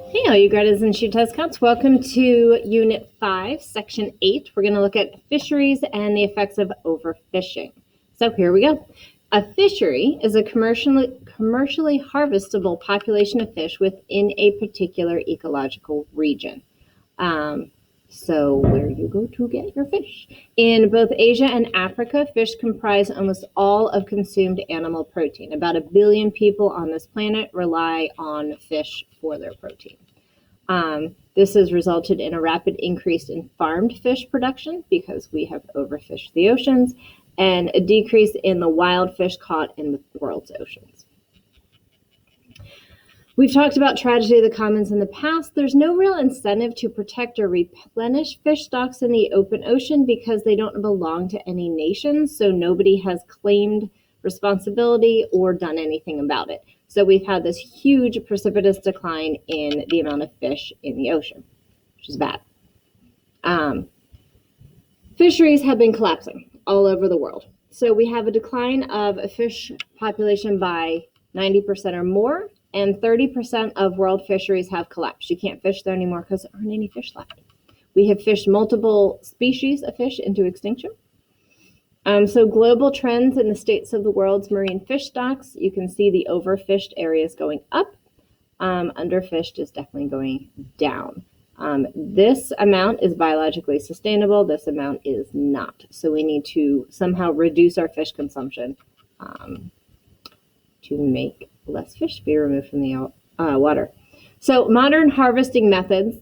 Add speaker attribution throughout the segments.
Speaker 1: Hey, all you Greta's and Shoe Test Counts. Welcome to Unit 5, Section 8. We're going to look at fisheries and the effects of overfishing. So here we go. A fishery is a commercially harvestable population of fish within a particular ecological region. So where you go to get your fish. In both Asia and Africa, fish comprise almost all of consumed animal protein. About 1 billion people on this planet rely on fish for their protein. This has resulted in a rapid increase in farmed fish production because we have overfished the oceans, and a decrease in the wild fish caught in the world's oceans. We've talked about tragedy of the commons in the past. There's no real incentive to protect or replenish fish stocks in the open ocean because they don't belong to any nation, so nobody has claimed responsibility or done anything about it. So we've had this huge precipitous decline in the amount of fish in the ocean, which is bad. Fisheries have been collapsing all over the world. So we have a decline of a fish population by 90% or more, and 30% of world fisheries have collapsed. You can't fish there anymore because there aren't any fish left. We have fished multiple species of fish into extinction. So global trends in the states of the world's marine fish stocks, you can see the overfished areas going up. Underfished is definitely going down. This amount is biologically sustainable. This amount is not. So we need to somehow reduce our fish consumption to make less fish be removed from the water. So modern harvesting methods.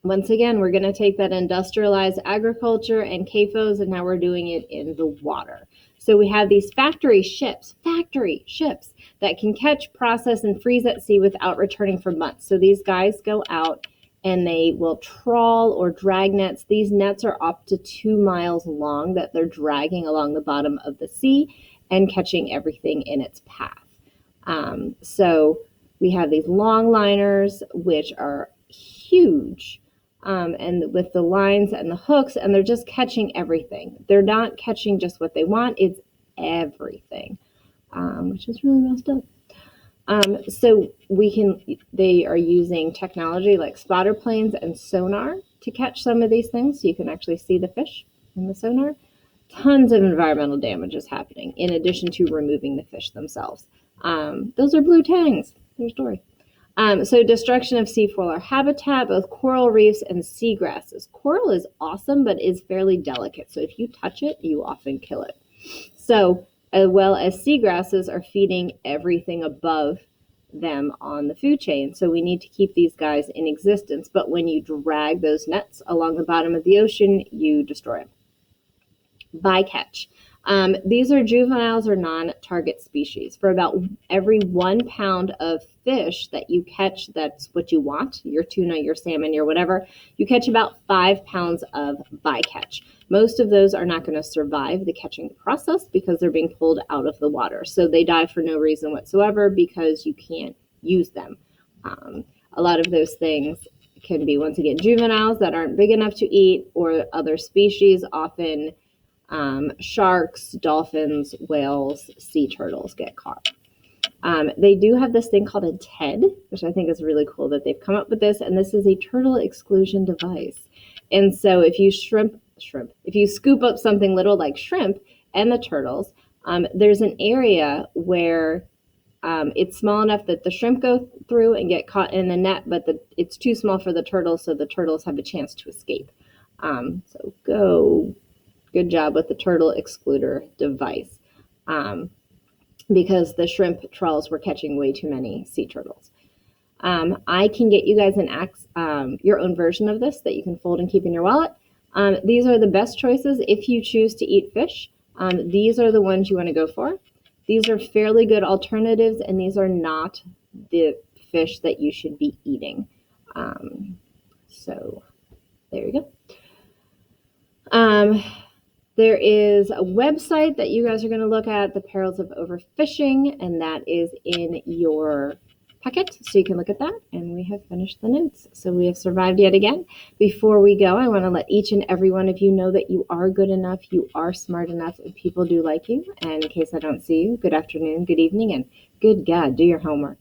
Speaker 1: Once again, we're going to take that industrialized agriculture and CAFOs, and now we're doing it in the water. So we have these factory ships that can catch, process, and freeze at sea without returning for months. So these guys go out and they will trawl or drag nets. These nets are up to 2 miles long that they're dragging along the bottom of the sea and catching everything in its path. So we have these long liners, which are huge. And with the lines and the hooks, and they're just catching everything. They're not catching just what they want, it's everything, which is really messed up. So they are using technology like spotter planes and sonar to catch some of these things, so you can actually see the fish in the sonar. Tons of environmental damage is happening, in addition to removing the fish themselves. Those are blue tangs, their story. So destruction of seafloor habitat, both coral reefs and seagrasses. Coral is awesome, but is fairly delicate. So if you touch it, you often kill it. So as well as seagrasses are feeding everything above them on the food chain. So we need to keep these guys in existence. But when you drag those nets along the bottom of the ocean, you destroy them. Bycatch. These are juveniles or non-target species. For about every 1 pound of fish that you catch, that's what you want, your tuna, your salmon, your whatever, you catch about 5 pounds of bycatch. Most of those are not going to survive the catching process because they're being pulled out of the water. So they die for no reason whatsoever because you can't use them. A lot of those things can be, once again, juveniles that aren't big enough to eat, or other species, often sharks, dolphins, whales, sea turtles get caught. They do have this thing called a TED, which I think is really cool that they've come up with this, and this is a turtle exclusion device. And so if you if you scoop up something little like shrimp and the turtles, there's an area where it's small enough that the shrimp go through and get caught in the net, but it's too small for the turtles, so the turtles have a chance to escape. Good job with the turtle excluder device, because the shrimp trawls were catching way too many sea turtles. I can get you guys your own version of this that you can fold and keep in your wallet. These are the best choices if you choose to eat fish. These are the ones you want to go for. These are fairly good alternatives, and these are not the fish that you should be eating. So there you go. There is a website that you guys are going to look at, The Perils of Overfishing, and that is in your packet, so you can look at that. And we have finished the notes. So we have survived yet again. Before we go, I want to let each and every one of you know that you are good enough, you are smart enough, and people do like you. And in case I don't see you, good afternoon, good evening, and good God, do your homework.